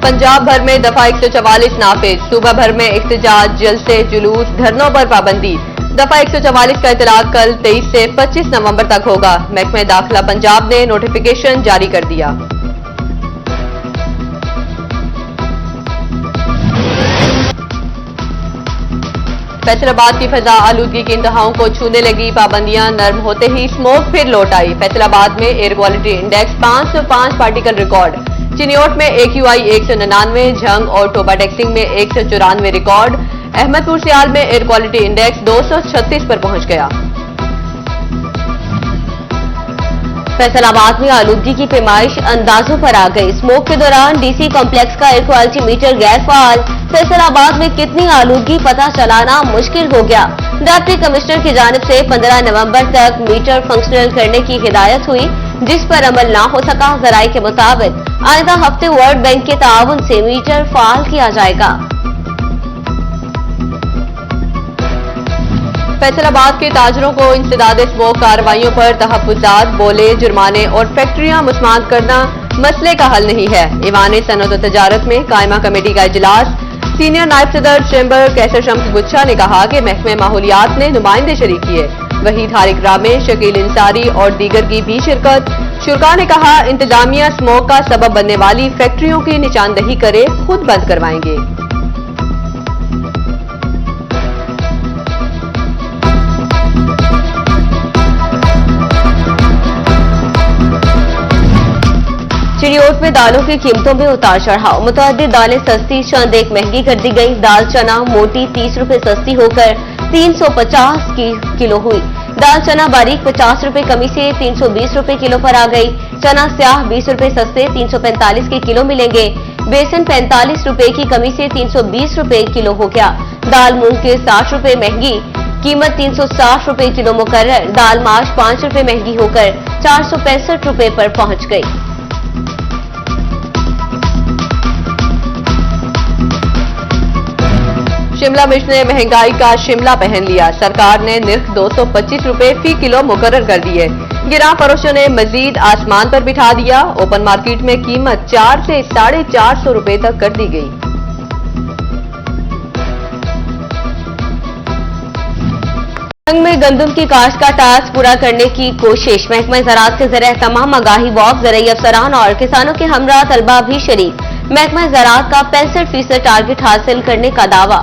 पंजाब भर में दफा 144 नाफिज, सूबा भर में इख्तिजाज, जलसे, जुलूस, धरनों पर पाबंदी। दफा 144 का इतलाक कल 23 से 25 नवंबर तक होगा। महकमे दाखिला पंजाब ने नोटिफिकेशन जारी कर दिया। फैसलाबाद की फिजा आलूदगी की इंतहाओं को छूने लगी। पाबंदियां नरम होते ही स्मोक फिर लौट आई। फैसलाबाद में air quality index 505 particle record. Chiniot में AQI 199, झंग और टोबा टेक्सिंग में 194 रिकॉर्ड। अहमदपुर सियाल में एयर क्वालिटी इंडेक्स 236 पर पहुंच गया। फैसलाबाद में आलूदगी की पैमाइश अंदाजों पर आ गई। स्मोक के दौरान DC कॉम्प्लेक्स का एयर क्वालिटी मीटर गैर फाल। फैसलाबाद में कितनी आलूदगी पता चलाना मुश्किल हो गया। डिप्टी कमिश्नर की जानिब से 15 नवंबर तक मीटर फंक्शनल करने की हिदायत हुई, जिस पर अमल ना हो सका। जराये के मुताबिक आइंदा हफ्ते वर्ल्ड बैंक के ताउन से मीटर फाल किया जाएगा। फैसलाबाद के ताजरों को इंसदाद स्मोक कार्रवाइयों पर तहफ्फुजात, बोले, जुर्माने और फैक्ट्रियां मुस्मात करना मसले का हल नहीं है। ईवान सनअत व तजारत में कायमा कमेटी का इजलास। सीनियर नायब सदर चैम्बर कैसर शम्स गुच्छा ने कहा कि महकमे माहौलियात ने नुमाइंदे शरीक किए। वहीद हारिक रामे, शकील इंसारी और दीगर की भी शिरकत। शुरा ने कहा, इंतजामिया स्मोक का सबब बनने वाली फैक्ट्रियों की निशानदही करे, खुद बंद करवाएंगे। चिड़ियोट में दालों की कीमतों में उतार चढ़ाव। मुतअद्दिद दालें सस्ती, चंद एक महंगी कर दी गई। दाल चना मोटी 30 रुपए सस्ती होकर 350 की किलो हुई। दाल चना बारीक 50 रुपए कमी से 320 रुपए किलो पर आ गई। चना स्याह 20 रुपए सस्ते 345 के किलो मिलेंगे। बेसन 45 रुपए की कमी से 320 रुपए किलो हो गया। दाल मूंग के 60 रुपए महंगी, कीमत 360 रुपए किलो मुकर्रर। दाल माश 5 रुपए महंगी होकर 465 रुपए पर पहुंच गई। शिमला मिर्च ने महंगाई का शिमला पहन लिया। सरकार ने निर्ख 225 रुपए फी किलो मुकर्रर कर दिए। गिरां फरोशों ने मजीद आसमान पर बिठा दिया। ओपन मार्केट में कीमत 4 से 450 रुपए तक कर दी गई। संग में गंदम की काश्त का टास्क पूरा करने की कोशिश। महकमा ज़राअत के ज़रिए तमाम आगाही वॉक, ज़राई अफसरान और किसानों के हमरा तलबा भी शरीक। महकमा ज़राअत का 65% टारगेट हासिल करने का दावा।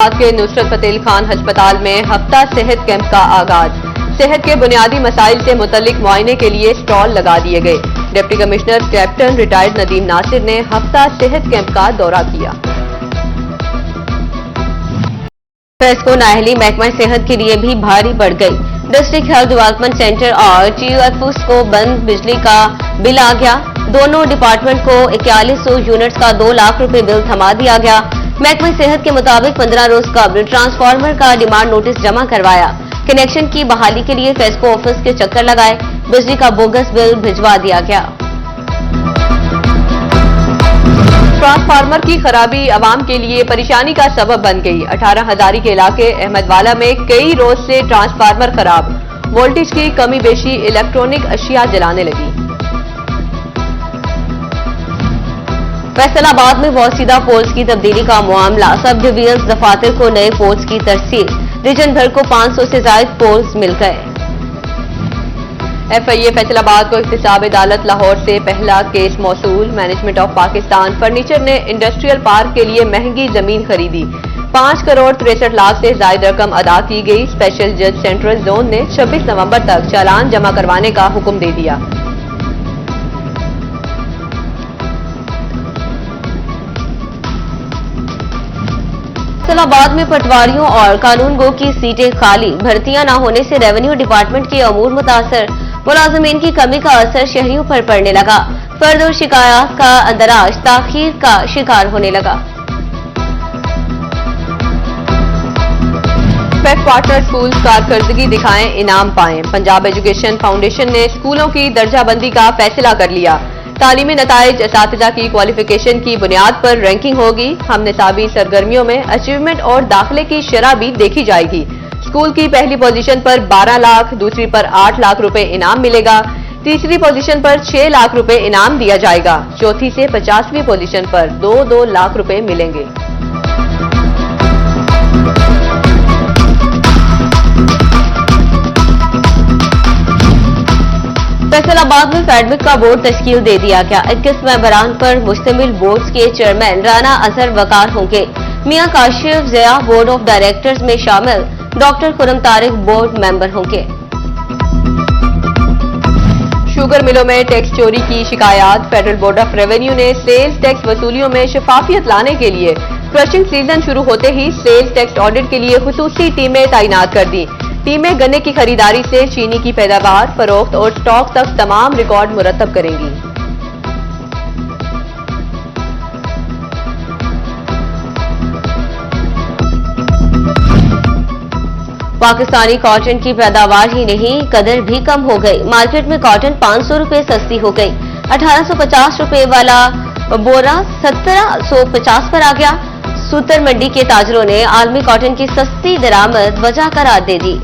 के नुसरत फतेह खान अस्पताल में हफ्ता सेहत कैंप का आगाज। सेहत के बुनियादी मसाइल से मुतल्लिक मुआयने के लिए स्टॉल लगा दिए गए। Deputy commissioner captain retired Nadeem Nasir ने हफ्ता सेहत कैंप का दौरा किया। फेस्को नाअहली महकमा सेहत के लिए भी भारी बढ़ गई। डिस्ट्रिक्ट हेल्थ डेवलपमेंट सेंटर और TUFs को बंद बिजली का बिल आ गया। दोनों डिपार्टमेंट को 4100 यूनिट्स का 2 लाख रुपए बिल थमा दिया गया। महकमा सेहत के मुताबिक 15 रोज कबल ट्रांसफार्मर का डिमांड नोटिस जमा करवाया। कनेक्शन की बहाली के लिए फेस्को ऑफिस के चक्कर लगाए। बिजली का बोगस बिल भिजवा दिया गया। ट्रांसफार्मर की खराबी अवाम के लिए परेशानी का सबब बन गई। 18 हजारी के इलाके अहमदवाला में कई रोज से ट्रांसफार्मर खराब। वोल्टेज की कमी बेशी इलेक्ट्रॉनिक अशिया जलाने लगी। फैसलाबाद में वसीदा पोल्स की तब्दीली का मामला। सब डिवीजन दफातर को नए पोल्स की तरसील। रीजन भर को 500 से ज्यादा पोल्स मिल गए। FIA फैसलाबाद को इख्तिसाब अदालत लाहौर से पहला केस मौसूल। मैनेजमेंट ऑफ पाकिस्तान फर्नीचर ने इंडस्ट्रियल पार्क के लिए महंगी जमीन खरीदी। 5 करोड़ 63 लाख से ज्यादा रकम अदा की गई। स्पेशल जज सेंट्रल जोन ने 26 नवंबर तक चालान जमा करवाने का हुक्म दे दिया। फैसलाबाद में पटवारियों और कानून गो की सीटें खाली। भर्तियां न होने से रेवेन्यू डिपार्टमेंट के अमूर मुतासर। मुलाजमीन की कमी का असर शहरियों पर पड़ने लगा। फर्द और शिकायत का अंदराज ताखीर का शिकार होने लगा। पार्टनर स्कूल कारकर्दगी दिखाएं, इनाम पाएं। पंजाब एजुकेशन फाउंडेशन ने स्कूलों की दर्जाबंदी का फैसला कर लिया। तालीमी नताइज असातिज़ा की क्वालिफिकेशन की बुनियाद पर रैंकिंग होगी। हम निसाबी सरगर्मियों में अचीवमेंट और दाखिले की शरह भी देखी जाएगी। स्कूल की पहली पोजीशन पर 12 लाख, दूसरी पर 8 लाख रुपए इनाम मिलेगा। तीसरी पोजीशन पर 6 लाख रुपए इनाम दिया जाएगा। चौथी से 50वीं पोजीशन पर 2-2 लाख रुपए मिलेंगे। फैसलाबाद में फेडमिक का बोर्ड तश्कील दे दिया गया। 21 मेंबरान पर मुश्तमिल बोर्ड के चेयरमैन राना अजहर वकार होंगे। Mian Kashif Zia board of directors में शामिल, doctor Khurram Tariq board member होंगे। शुगर मिलों में टैक्स चोरी की शिकायत। फेडरल बोर्ड ऑफ रेवेन्यू ने सेल्स टैक्स वसूलियों में शफाफियत लाने के लिए क्रशिंग सीजन शुरू होते ही सेल्स टैक्स ऑडिट के लिए खुसूसी टीमें तैनात कर दी। टीमें गन्ने की खरीदारी से चीनी की पैदावार, फरोख्त और स्टॉक तक तमाम रिकॉर्ड मुरतब करेंगी। पाकिस्तानी कॉटन की पैदावार ही नहीं, कदर भी कम हो गई। मार्केट में कॉटन 500 रुपए सस्ती हो गई। 1850 रुपए वाला बोरा 1750 पर आ गया। सूतर मंडी के ताजरों ने आलमी कॉटन की सस्ती दरामद वजह करार दे दी।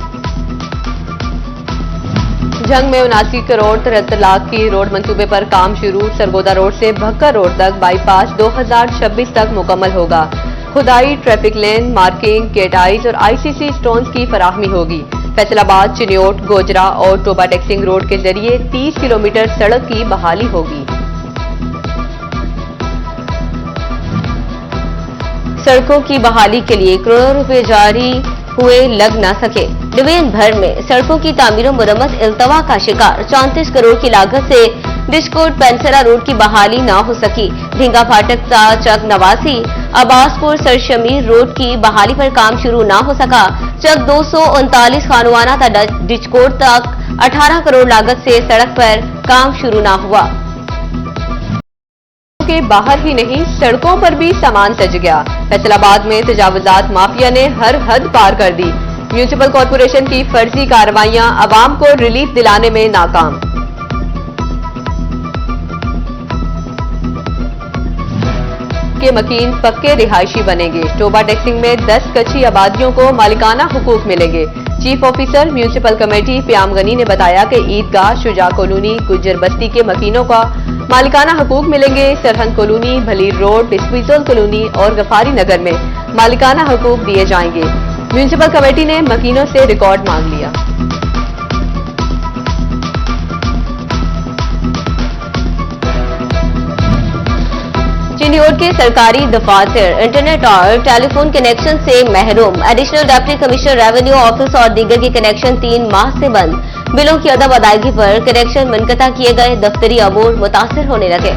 जंग में 79 करोड़ 73 लाख की रोड मंसूबे पर काम शुरू। सरगोदा रोड से भक्कर रोड तक बाईपास 2026 तक मुकम्मल होगा। खुदाई, ट्रैफिक लेन, मार्किंग, गेटाइज और आईसीसी स्टोन्स की फराहमी होगी। फैसलाबाद, चिन्योट, गोजरा और टोबा टैक्सिंग रोड के जरिए 30 किलोमीटर सड़क की बहाली होगी। सड़कों की बहाली के लिए करोड़ों रुपए जारी हुए, लग न सके। डिवीजन भर में सड़कों की तामीर और मुरम्मत इल्तवा का शिकार। 34 करोड़ की लागत से डिस्कोट पेंसरा रोड की बहाली न हो सकी। ढींगा फाटक चक नवासी, अब्बासपुर सरशमीर रोड की बहाली पर काम शुरू न हो सका। चक 239 खानुआना था डिस्कोट तक 18 करोड़ लागत से सड़क पर काम शुरू न हुआ। के बाहर ही नहीं, सड़कों पर भी सामान सज गया। फैसलाबाद में तजावुजात माफिया ने हर हद पार कर दी। म्यूनिसिपल कॉर्पोरेशन की फर्जी कार्रवाइयां अवाम को रिलीफ दिलाने में नाकाम। के मकीन पक्के रिहायशी बनेंगे। टोबा टैक्सिंग में 10 कच्ची आबादियों को मालिकाना हुकूक मिलेंगे। Chief officer municipal committee Payam Ghani ने बताया कि ईदगाह, शुजा कॉलोनी, गुज्जर बस्ती के मकीनों का मालिकाना हुकूक मिलेंगे। सरहंद कॉलोनी, भलीर रोड, बिस्पिजोल कॉलोनी और गफारी नगर में मालिकाना हुकूक दिए जाएंगे। म्यूनिसिपल कमेटी ने मकीनों से रिकॉर्ड मांग लिया। चिन्योट के सरकारी दफातर इंटरनेट और टेलीफोन कनेक्शन से महरूम। Additional deputy commissioner revenue office और दीगर के कनेक्शन 3 माह से बंद। बिलों की अदब अदायगी पर कनेक्शन मुनक़ता किए गए। दफ्तरी अमूर मुतासिर होने लगे।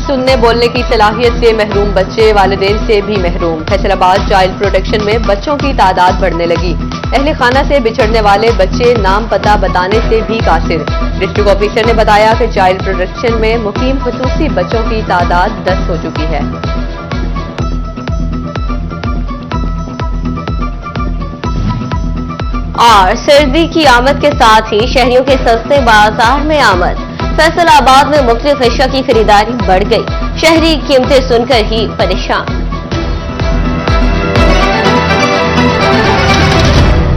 सुनने बोलने की सलाहियत से महरूम बच्चे वालिदैन से भी महरूम। फैसलाबाद चाइल्ड प्रोटेक्शन में बच्चों की तादाद बढ़ने लगी। अहले खाना से बिछड़ने वाले बच्चे नाम पता बताने से भी कासिर। डिस्ट्रिक्ट ऑफिसर ने बताया कि चाइल्ड प्रोटेक्शन में मुकीम खुसूसी बच्चों की तादाद 10 हो चुकी है। और सर्दी की आमद के साथ ही शहरियों के सस्ते बाजार में आमद। फैसलाबाद में मुख्तलिफ अशिया की खरीदारी बढ़ गई। शहरी कीमतें सुनकर ही परेशान।